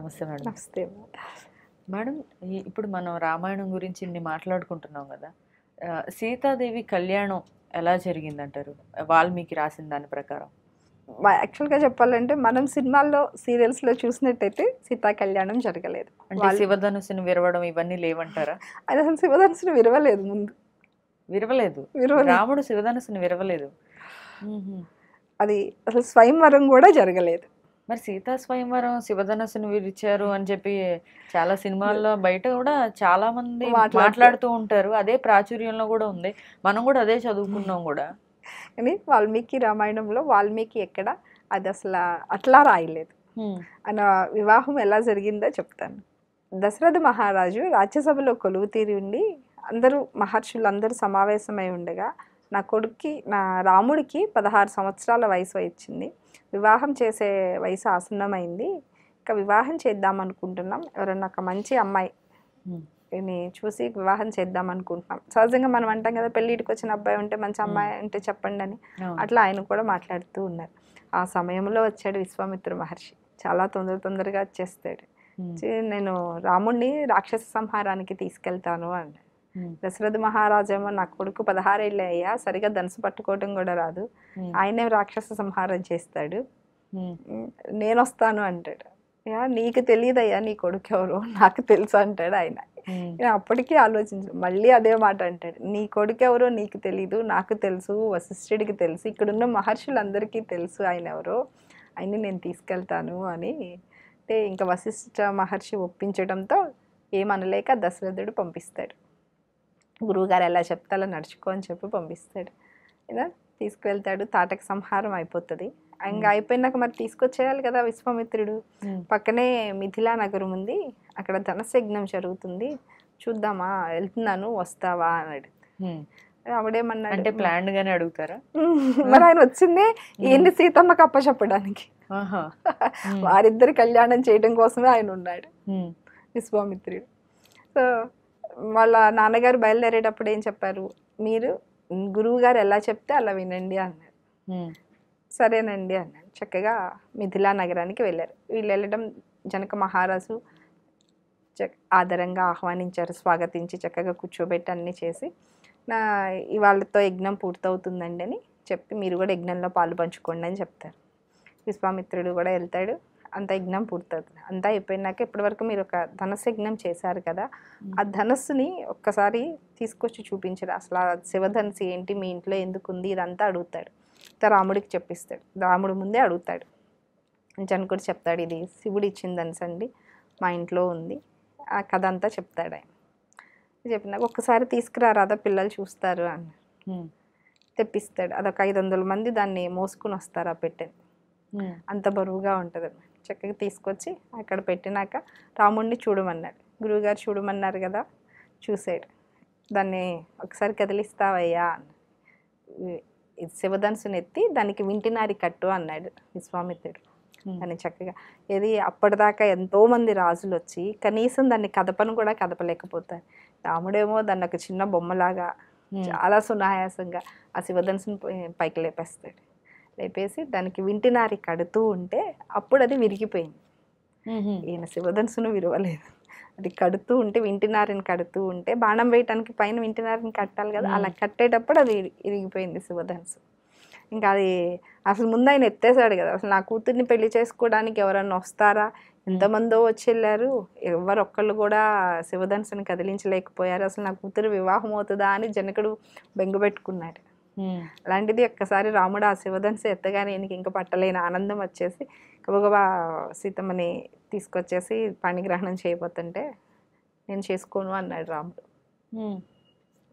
నమస్తే మేడం. నమస్తే. మేడం, ఇప్పుడు మనం రామాయణం గురించి ఇన్ని మాట్లాడుకుంటున్నాం కదా. సీతాదేవి కళ్యాణం ఎలా జరిగిందంటారు వాల్మీకి రాసిన దాని ప్రకారం? యాక్చువల్గా చెప్పాలంటే మనం సినిమాల్లో సీరియల్స్లో చూసినట్టయితే సీతా కళ్యాణం జరగలేదు. అంటే శివధనుసుని విరవడం ఇవన్నీ లేవంటారా? అది అసలు శివధనుసుని విరవలేదు. ముందు విరవలేదు. రాముడు శివధనుసుని విరవలేదు. అది అసలు స్వయంవరం కూడా జరగలేదు. మరి సీతా స్వయంవరం శివధనుసుని విరిచారు అని చెప్పి చాలా సినిమాల్లో బయట కూడా చాలా మంది మాట్లాడుతూ ఉంటారు. అదే ప్రాచుర్యంలో కూడా ఉంది, మనం కూడా అదే చదువుకున్నాం కూడా. కానీ వాల్మీకి రామాయణంలో వాల్మీకి ఎక్కడ అది అసలు అట్లా రాయలేదు. ఆయన వివాహం ఎలా జరిగిందో చెప్తాను. దశరథ మహారాజు రాజ్యసభలో కొలువు తీరి ఉండి అందరూ మహర్షులు అందరూ సమావేశమై ఉండగా నా కొడుక్కి నా రాముడికి 16 సంవత్సరాల వయసు వచ్చింది. వివాహం చేసే వయసు ఆసన్నమైంది. ఇంకా వివాహం చేద్దాం అనుకుంటున్నాం. ఎవరన్నా ఒక మంచి అమ్మాయిని చూసి వివాహం చేద్దాం అనుకుంటున్నాం. సహజంగా మనం అంటాం కదా, పెళ్ళిటికి వచ్చిన అబ్బాయి ఉంటే మంచి అమ్మాయి ఉంటే చెప్పండి అని. అట్లా ఆయన కూడా మాట్లాడుతూ ఉన్నారు. ఆ సమయంలో వచ్చాడు విశ్వామిత్ర మహర్షి. చాలా తొందరగా వచ్చేస్తాడు. నేను రాముడిని రాక్షస సంహారానికి తీసుకెళ్తాను అన్నాడు. దశరథ మహారాజేమో నా కొడుకు 16 ఏళ్ళే అయ్యా, సరిగా ధనుసు పట్టుకోవడం కూడా రాదు, ఆయనే రాక్షస సంహారం చేస్తాడు, నేను వస్తాను అంటాడు. నీకు తెలియదయ్యా నీ కొడుకు ఎవరు, నాకు తెలుసు అంటాడు ఆయన. అప్పటికీ ఆలోచించు, మళ్ళీ అదే మాట అంటాడు, నీ కొడుకు ఎవరో నీకు తెలీదు, నాకు తెలుసు, వశిష్ఠుడికి తెలుసు, ఇక్కడున్న మహర్షులందరికీ తెలుసు ఆయన ఎవరో, ఆయన్ని నేను తీసుకెళ్తాను అని. అంటే ఇంకా వశిష్ఠ మహర్షి ఒప్పించడంతో ఏమనలేక దశరథుడు పంపిస్తాడు. గురువుగారు ఎలా చెప్తే అలా నడుచుకో అని చెప్పి పంపిస్తాడు. ఇలా తీసుకువెళ్తాడు. తాటక సంహారం అయిపోతుంది. ఇంకా అయిపోయినాక మరి తీసుకొచ్చేయాలి కదా విశ్వామిత్రుడు. పక్కనే మిథిలా నగరం ఉంది, అక్కడ ధనస్యజ్ఞం జరుగుతుంది, చూద్దామా, వెళ్తున్నాను వస్తావా అన్నాడు. ఆవిడేమన్నాడు, అంటే ప్లాన్ గానే అడుగుతారా? మరి ఆయన వచ్చిందే ఏంటి సీతమ్మకి అప్పచెప్పడానికి, వారిద్దరి కళ్యాణం చేయడం కోసమే ఆయన ఉన్నాడు విశ్వామిత్రుడు. సో వాళ్ళ నాన్నగారు బయలుదేరేటప్పుడు ఏం చెప్పారు, మీరు గురువు గారు ఎలా చెప్తే అలా వినండి అన్నారు. సరేనండి అన్నాడు. చక్కగా మిథిలా నగరానికి వెళ్ళారు. వీళ్ళు వెళ్ళడం జనక మహారాజు ఆదరంగా ఆహ్వానించారు, స్వాగతించి చక్కగా కూర్చోబెట్టి అన్నీ చేసి, వాళ్ళతో యజ్ఞం పూర్తవుతుందండి అని చెప్పి మీరు కూడా యజ్ఞంలో పాలు పంచుకోండి అని చెప్తారు. విశ్వామిత్రుడు కూడా వెళ్తాడు. అంత యజ్ఞం పూర్తవుతుంది. అంతా అయిపోయినాక ఇప్పటివరకు మీరు ఒక ధనస్సు యజ్ఞం చేశారు కదా, ఆ ధనస్సుని ఒక్కసారి తీసుకొచ్చి చూపించారు, అసలు ఆ శివధనస్సు ఏంటి, మీ ఇంట్లో ఎందుకు ఉంది, ఇదంతా అడుగుతాడు. రాముడికి చెప్పిస్తాడు. రాముడు ముందే అడుగుతాడు. జనకుడు చెప్తాడు, ఇది శివుడు ఇచ్చిన ధనస్సు అండి, మా ఇంట్లో ఉంది, ఆ కథ అంతా చెప్తాడు ఆయన. చెప్పినాక ఒక్కసారి తీసుకురారాదా పిల్లలు చూస్తారు అని తెప్పిస్తాడు. అదొక 500 మంది దాన్ని మోసుకుని వస్తారు ఆ పెట్టెని, అంత బరువుగా ఉంటుంది. చక్కగా తీసుకొచ్చి అక్కడ పెట్టినాక రాముడిని చూడమన్నాడు. గురువుగారు చూడమన్నారు కదా, చూసాడు. దాన్ని ఒకసారి కదిలిస్తావయ్యా, శివధనుసుని ఎత్తి దానికి వింటినారి కట్టు అన్నాడు విశ్వామిత్రుడు. దాన్ని చక్కగా ఏది అప్పటిదాకా ఎంతోమంది రాజులు వచ్చి కనీసం దాన్ని కదపను కూడా కదపలేకపోతారు. రాముడేమో దాన్ని ఒక చిన్న బొమ్మలాగా చాలా సునాయాసంగా ఆ శివధనుసుని పైకి లేపేస్తాడు. లేపేసి దానికి వింటినారి కడుతూ ఉంటే అప్పుడు అది విరిగిపోయింది. ఈయన శివధనుసును విరవలేదు, అది కడుతూ ఉంటే, వింటినారిని కడుతూ ఉంటే, బాణం వేయటానికి పైన వింటినారిని కట్టాలి కదా, అలా కట్టేటప్పుడు అది ఇరిగిపోయింది శివధనుసు. ఇంకా అది అసలు ముందు ఆయన ఎత్తేసాడు కదా, అసలు నా కూతుర్ని పెళ్లి చేసుకోవడానికి ఎవరన్నా వస్తారా, ఎంతమందో వచ్చి వెళ్ళారు, ఎవరొక్కళ్ళు కూడా శివధనుసుని కదిలించలేకపోయారు, అసలు నా కూతురు వివాహం అవుతుందా అని జనకుడు బెంగపెట్టుకున్నాడు. అలాంటిది ఒక్కసారి రాముడు ఆ శివధనుసు ఎత్తగానే ఈయనకి ఇంకా పట్టలేని ఆనందం వచ్చేసి గబగబా సీతమ్మని తీసుకొచ్చేసి పాణిగ్రహణం చేయబోతుంటే, నేను చేసుకోను అన్నాడు రాముడు.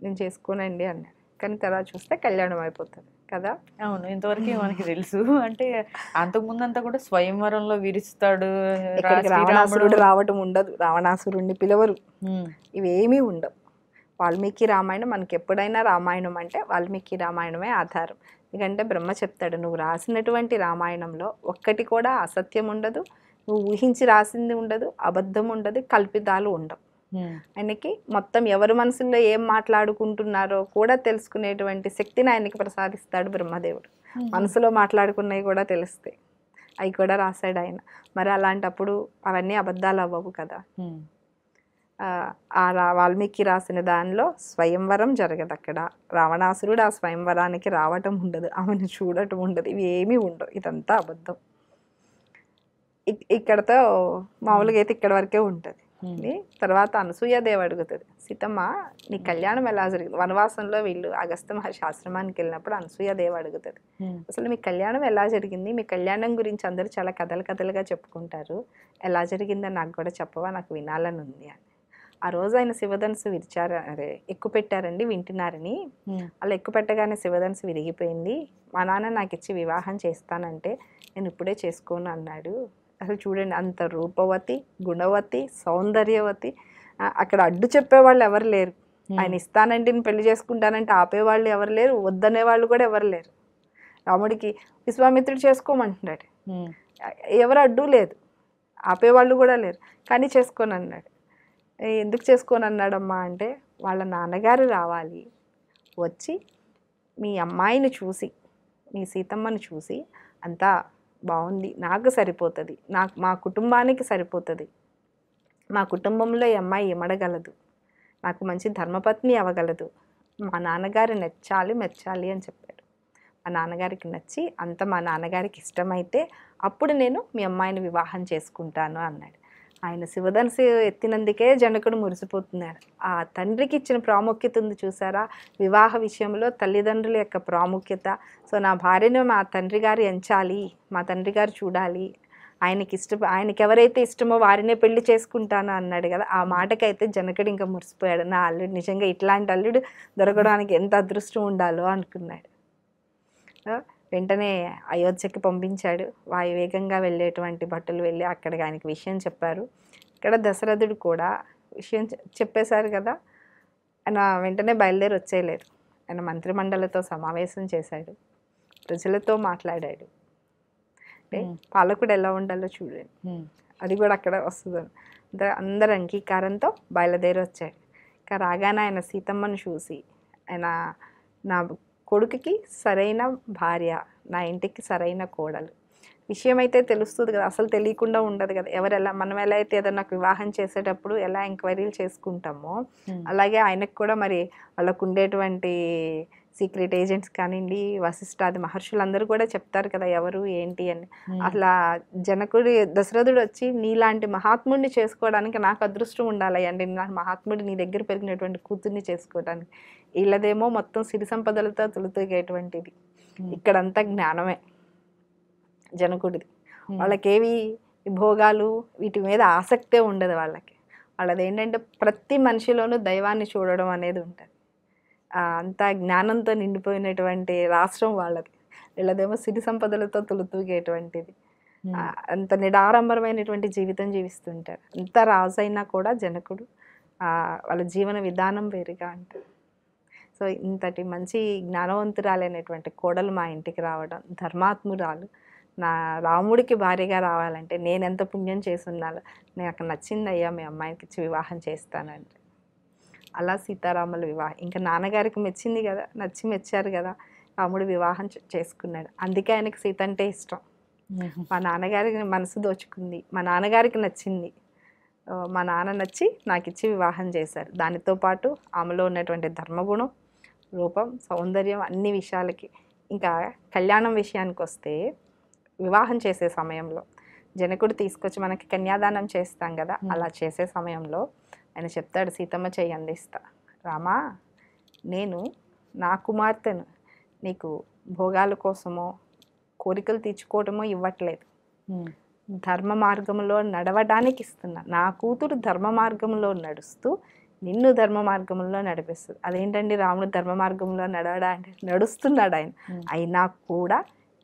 నేను చేసుకోనండి అన్నాడు. కానీ తర్వాత చూస్తే కళ్యాణం అయిపోతుంది కదా. అవును, ఇంతవరకు మనకి తెలుసు. అంటే అంతకుముందంతా కూడా స్వయంవరంలో విరుస్తాడు, రావణాసురుడు రావటం ఉండదు, రావణాసురుడిని పిలవరు, ఇవేమీ ఉండవు. వాల్మీకి రామాయణం మనకి ఎప్పుడైనా రామాయణం అంటే వాల్మీకి రామాయణమే ఆధారం. ఎందుకంటే బ్రహ్మ చెప్తాడు, నువ్వు రాసినటువంటి రామాయణంలో ఒక్కటి కూడా అసత్యం ఉండదు, నువ్వు ఊహించి రాసింది ఉండదు, అబద్ధం ఉండదు, కల్పితాలు ఉండవు. ఆయనకి మొత్తం ఎవరి మనసుల్లో ఏం మాట్లాడుకుంటున్నారో కూడా తెలుసుకునేటువంటి శక్తిని ఆయనకి ప్రసాదిస్తాడు బ్రహ్మదేవుడు. మనసులో మాట్లాడుకున్నవి కూడా తెలుస్తాయి. అవి కూడా రాశాడు ఆయన. మరి అలాంటప్పుడు అవన్నీ అబద్ధాలు అవ్వవు కదా. వాల్మీకి రాసిన దానిలో స్వయంవరం జరగదు. అక్కడ రావణాసురుడు ఆ స్వయంవరానికి రావటం ఉండదు, ఆమెను చూడటం ఉండదు, ఇవి ఏమీ ఉండవు, ఇదంతా అబద్ధం. ఇక్కడతో మామూలుగా అయితే ఇక్కడ వరకే ఉంటుంది. తర్వాత అనసూయాదేవి అడుగుతుంది, సీతమ్మ నీ కళ్యాణం ఎలా జరిగింది? వనవాసంలో వీళ్ళు అగస్త్య మహర్షి ఆశ్రమానికి వెళ్ళినప్పుడు అనసూయాదేవి అడుగుతుంది, అసలు మీ కళ్యాణం ఎలా జరిగింది? మీ కళ్యాణం గురించి అందరూ చాలా కథలుగా చెప్పుకుంటారు, ఎలా జరిగిందని నాకు కూడా చెప్పవా, నాకు వినాలని ఉంది అని. ఆ రోజు ఆయన శివధనుసు విరిచారు, ఎక్కువ పెట్టారండి, వింటున్నారని. అలా ఎక్కువ పెట్టగానే శివధనుసు విరిగిపోయింది. మా నాన్న నాకు ఇచ్చి వివాహం చేస్తానంటే నేను ఇప్పుడే చేసుకోను అన్నాడు. అసలు చూడండి, అంత రూపవతి, గుణవతి, సౌందర్యవతి, అక్కడ అడ్డు చెప్పేవాళ్ళు ఎవరు లేరు. ఆయన ఇస్తానంటే నేను పెళ్లి చేసుకుంటానంటే ఆపేవాళ్ళు ఎవరు లేరు, వద్దనే వాళ్ళు కూడా ఎవరు లేరు. రాముడికి విశ్వామిత్రుడు చేసుకోమంటున్నాడు, ఎవరు అడ్డు లేదు, ఆపేవాళ్ళు కూడా లేరు, కానీ చేసుకోను అన్నాడు. ఎందుకు చేసుకోను అన్నాడమ్మా అంటే, వాళ్ళ నాన్నగారు రావాలి, వచ్చి మీ అమ్మాయిని చూసి, మీ సీతమ్మని చూసి, అంతా బాగుంది, నాకు సరిపోతుంది, మా కుటుంబానికి సరిపోతుంది, మా కుటుంబంలో ఈ అమ్మాయి ఇమడగలదు, నాకు మంచి ధర్మపత్ని అవ్వగలదు, మా నాన్నగారు మెచ్చాలి అని చెప్పాడు. మా నాన్నగారికి నచ్చి అంత మా నాన్నగారికి ఇష్టమైతే అప్పుడు నేను మీ అమ్మాయిని వివాహం చేసుకుంటాను అన్నాడు. ఆయన శివధనుసు ఎత్తినందుకే జనకుడు మురిసిపోతున్నాడు. ఆ తండ్రికి ఇచ్చిన ప్రాముఖ్యత ఉంది చూసారా, వివాహ విషయంలో తల్లిదండ్రుల యొక్క ప్రాముఖ్యత. సో నా భార్యను మా తండ్రి గారు ఎంచాలి, మా తండ్రి గారు చూడాలి, ఆయనకి ఎవరైతే ఇష్టమో వారినే పెళ్లి చేసుకుంటాను అన్నాడు కదా. ఆ మాటకైతే జనకుడు ఇంకా మురిసిపోయాడు. నా అల్లుడు నిజంగా ఇట్లాంటి అల్లుడు దొరకడానికి ఎంత అదృష్టం ఉండాలో అనుకున్నాడు. వెంటనే అయోధ్యకి పంపించాడు. వాయువేగంగా వెళ్ళేటువంటి భటులు వెళ్ళి అక్కడ ఆయనకి విషయం చెప్పారు. ఇక్కడ దశరథుడు కూడా విషయం చెప్పేశారు కదా, ఆయన వెంటనే బయలుదేరి వచ్చేయలేదు. ఆయన మంత్రిమండలితో సమావేశం చేశాడు, ప్రజలతో మాట్లాడాడు. అంటే పాలకుడు ఎలా ఉండాలో చూడండి, అది కూడా అక్కడ వస్తుంది. అందరు అంగీకారంతో బయలుదేరి వచ్చాడు. ఇంకా రాగానే ఆయన సీతమ్మను చూసి, ఆయన నా కొడుకుకి సరైన భార్య, నా ఇంటికి సరైన కోడలు విషయం అయితే తెలుస్తుంది కదా, అసలు తెలియకుండా ఉండదు కదా. మనం ఎలా అయితే ఏదైనా వివాహం చేసేటప్పుడు ఎలా ఎంక్వైరీలు చేసుకుంటామో అలాగే ఆయనకు కూడా మరి వాళ్ళకు ఉండేటువంటి సీక్రెట్ ఏజెంట్స్ కానివ్వండి, వశిష్ఠాది మహర్షులందరూ కూడా చెప్తారు కదా ఎవరు ఏంటి అని. అట్లా దశరథుడు వచ్చి నీలాంటి మహాత్ముడిని చేసుకోవడానికి నాకు అదృష్టం ఉండాలి అండి, నా మహాత్ముడి నీ దగ్గర పెరిగినటువంటి కూతుర్ని చేసుకోవడానికి. వీళ్ళదేమో మొత్తం సిరి సంపదలతో తులుతూగేటువంటిది, ఇక్కడంతా జ్ఞానమే జనకుడిది. వాళ్ళకేవి భోగాలు వీటి మీద ఆసక్తే ఉండదు వాళ్ళది ఏంటంటే ప్రతి మనిషిలోనూ దైవాన్ని చూడడం అనేది ఉంటుంది. అంతా జ్ఞానంతో నిండిపోయినటువంటి రాష్ట్రం వాళ్ళది. వీళ్ళదేమో సిరి సంపదలతో తులుతూగేటువంటిది, అంత నిడారంభరమైనటువంటి జీవితం జీవిస్తుంటారు. అంత రాజు అయినా కూడా జనకుడు వాళ్ళ జీవన విధానం వేరుగా ఉంటుంది. సో ఇంతటి మంచి జ్ఞానవంతురాలైనటువంటి కోడలు మా ఇంటికి రావడం, ధర్మాత్మురాలు, నా రాముడికి భార్యగా రావాలంటే నేను ఎంత పుణ్యం చేసున్నాలో, నాకు నచ్చిందయ్యా మీ అమ్మాయికి ఇచ్చి వివాహం చేస్తానంటే. అలా సీతారాముల వివాహం ఇంకా నాన్నగారికి మెచ్చింది కదా, మెచ్చారు కదా, రాముడు వివాహం చేసుకున్నాడు. అందుకే ఆయనకి సీత అంటే ఇష్టం. మా నాన్నగారికి మనసు దోచుకుంది, మా నాన్నగారికి నచ్చింది, మా నాన్న నచ్చి నాకు ఇచ్చి వివాహం చేశారు. దానితో పాటు ఆమెలో ఉన్నటువంటి ధర్మగుణం, రూపం, సౌందర్యం, అన్ని విషయాలకి. ఇంకా కళ్యాణం విషయానికి వస్తే, వివాహం చేసే సమయంలో జనకుడు తీసుకొచ్చి మనకి కన్యాదానం చేస్తాం కదా, అలా చేసే సమయంలో ఆయన చెప్తాడు, సీతమ్మ చెయ్యి అందిస్తా, రామా నేను నా కుమార్తెను నీకు భోగాల కోసమో కోరికలు తీర్చుకోవటమో ఇవ్వట్లేదు, ధర్మ మార్గంలో నడవడానికి ఇస్తున్నా. నా కూతురు ధర్మ మార్గంలో నడుస్తూ నిన్ను ధర్మ మార్గంలో నడిపిస్తుంది. అదేంటండి రాముడు ధర్మ మార్గంలో నడవడానికి నడుస్తున్నాడు ఆయన, అయినా కూడా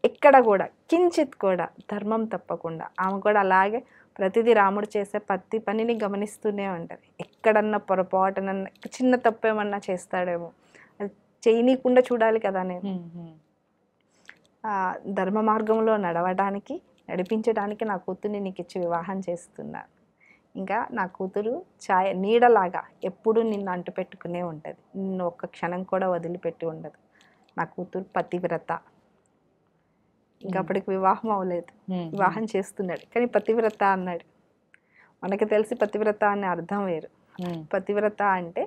ఎక్కడ కూడా కించిత్ కూడా ధర్మం తప్పకుండా ఆమె కూడా అలాగే ప్రతిదీ రాముడు చేసే ప్రతి పనిని గమనిస్తూనే ఉంటుంది. ఎక్కడన్నా పొరపాటునన్నా చిన్న తప్పేమన్నా చేస్తాడేమో అది చేయనీయకుండా చూడాలి కదా. నేను ధర్మ మార్గంలో నడిపించడానికి నా కూతుర్ని నీకు ఇచ్చి వివాహం చేస్తున్నాను. ఇంకా నా కూతురు నీడలాగా ఎప్పుడు నిన్ను అంటు పెట్టుకునే ఉంటుంది, నిన్ను ఒక్క క్షణం కూడా వదిలిపెట్టి ఉండదు. నా కూతురు పతివ్రత, ఇంకా అప్పటికి వివాహం అవ్వలేదు, వివాహం చేస్తున్నాడు. కానీ పతివ్రత అన్నాడు. మనకి తెలిసి పతివ్రత అనే అర్థం వేరు. పతివ్రత అంటే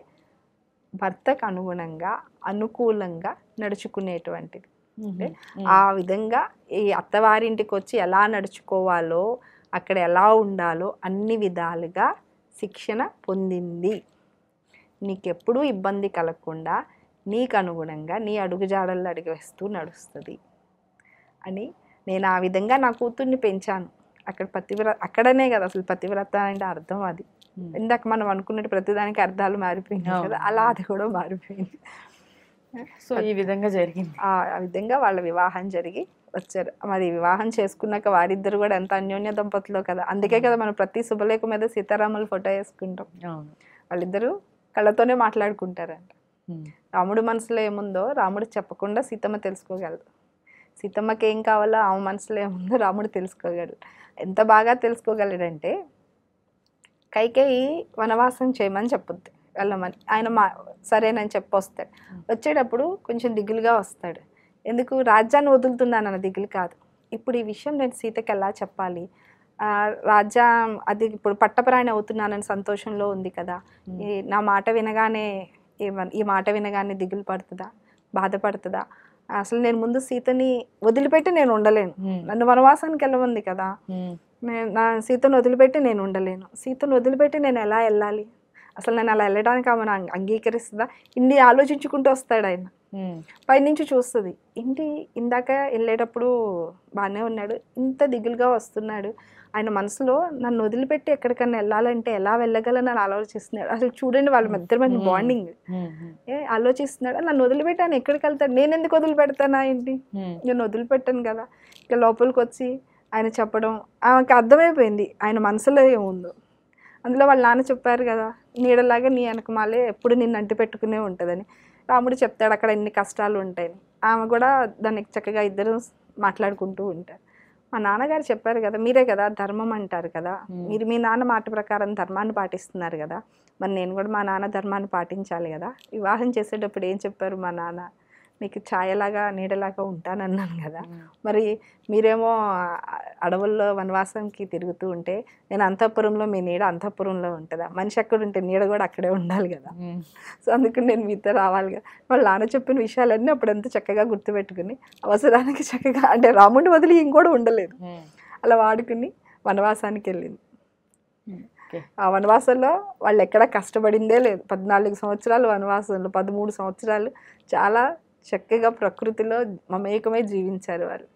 భర్తకు అనుగుణంగా అనుకూలంగా నడుచుకునేటువంటిది. అంటే ఆ విధంగా ఈ అత్తవారింటికి వచ్చి ఎలా నడుచుకోవాలో, అక్కడ ఎలా ఉండాలో అన్ని విధాలుగా శిక్షణ పొందింది. నీకెప్పుడూ ఇబ్బంది కలగకుండా నీకు అనుగుణంగా నీ అడుగుజాడల్లో అడుగు వేస్తూ నడుస్తుంది అని నేను ఆ విధంగా నా కూతుర్ని పెంచాను. అక్కడ అక్కడనే కదా అసలు పతివ్రత అంటే అర్థం అది. ఇందాక మనం అనుకున్నట్టు ప్రతిదానికి అర్థాలు మారిపోయింది కదా, అలా అది కూడా మారిపోయింది. సో ఈ విధంగా జరిగింది. ఆ విధంగా వాళ్ళ వివాహం జరిగి వచ్చారు. మరి వివాహం చేసుకున్నాక వారిద్దరు కూడా ఎంత అన్యోన్య దంపతులో కదా. అందుకే కదా మనం ప్రతి శుభలేఖ మీద సీతారాముల ఫోటో వేసుకుంటాం. వాళ్ళిద్దరూ కళ్ళతోనే మాట్లాడుకుంటారంట. రాముడు మనసులో ఏముందో రాముడు చెప్పకుండా సీతమ్మ తెలుసుకోగలదు. సీతమ్మకి ఏం కావాలో ఆమె మనసులో ఏముందో రాముడు తెలుసుకోగలడు. ఎంత బాగా తెలుసుకోగలడంటే కైకేయి వనవాసం చేయమని చెప్పుద్ది వెళ్ళమని. ఆయన సరేనని చెప్పొస్తాడు. వచ్చేటప్పుడు కొంచెం దిగులుగా వస్తాడు. ఎందుకు? రాజ్యాన్ని వదులుతున్నానన్న దిగులు కాదు. ఇప్పుడు ఈ విషయం నేను సీతకి ఎలా చెప్పాలి, రాజ్యం అది ఇప్పుడు పట్టప్రాణి అవుతున్నానని సంతోషంలో ఉంది కదా, నా మాట వినగానే ఈ మాట వినగానే దిగులు పడుతుందా, బాధపడుతుందా? అసలు నేను ముందు సీతని వదిలిపెట్టి నేను ఉండలేను. నన్ను వనవాసానికి వెళ్ళమంది కదా, నా సీతను వదిలిపెట్టి నేను ఉండలేను. సీతను వదిలిపెట్టి నేను ఎలా వెళ్ళాలి, అసలు నేను అలా వెళ్ళడానికి ఆమె అంగీకరిస్తుందా? ఇన్ని ఆలోచించుకుంటూ వస్తాడు ఆయన. పైనుంచి చూస్తుంది, ఇంటి ఇందాక వెళ్ళేటప్పుడు బాగానే ఉన్నాడు, ఇంత దిగులుగా వస్తున్నాడు, ఆయన మనసులో నన్ను వదిలిపెట్టి ఎక్కడికన్నా వెళ్ళాలంటే ఎలా వెళ్ళగలని ఆలోచిస్తున్నాడు. అసలు చూడండి వాళ్ళ మధ్య బాండింగ్ ఆలోచిస్తున్నాడు. నన్ను వదిలిపెట్టి ఆయన ఎక్కడికి వెళ్తాడు, నేను ఎందుకు వదిలిపెడతానా ఏంటి, నేను వదిలిపెట్టాను కదా. ఇక లోపలికి వచ్చి ఆయన చెప్పడం ఆమెకి అర్థమైపోయింది ఆయన మనసులో ఏముందో. అందులో వాళ్ళ నాన్న చెప్పారు కదా, నీడలాగా నీ వెనకమాలే ఎప్పుడు నిన్ను అంటి పెట్టుకునే ఉంటుందని. రాముడు చెప్తాడు అక్కడ ఎన్ని కష్టాలు ఉంటాయని. ఆమె కూడా దానికి చక్కగా ఇద్దరు మాట్లాడుకుంటూ ఉంటారు. మా నాన్నగారు చెప్పారు కదా, మీరే కదా ధర్మం అంటారు కదా, మీరు మీ నాన్న మాట ప్రకారం ధర్మాన్ని పాటిస్తున్నారు కదా, మరి నేను కూడా మా నాన్న ధర్మాన్ని పాటించాలి కదా. వివాహం చేసేటప్పుడు ఏం చెప్పారు మా నాన్న, మీకు ఛాయలాగా నీడలాగా ఉంటానన్నాను కదా, మరి మీరేమో అడవుల్లో వనవాసంకి తిరుగుతూ ఉంటే నేను అంతఃపురంలో మీ నీడ అంతఃపురంలో ఉంటుందా, మనిషి అక్కడ ఉంటే నీడ కూడా అక్కడే ఉండాలి కదా. సో అందుకని నేను మీతో రావాలి కదా. వాళ్ళ నాన్న చెప్పిన విషయాలన్నీ అప్పుడు ఎంత చక్కగా గుర్తుపెట్టుకుని అవసరానికి చక్కగా, అంటే రాముడిని వదిలి ఇంకోటి ఉండలేదు, అలా వాడుకుని వనవాసానికి వెళ్ళింది. ఆ వనవాసంలో వాళ్ళు ఎక్కడ కష్టపడిందే లేదు. 14 సంవత్సరాలు వనవాసంలో 13 సంవత్సరాలు చాలా చక్కగా ప్రకృతిలో మమేకమై జీవించారు వాళ్ళు.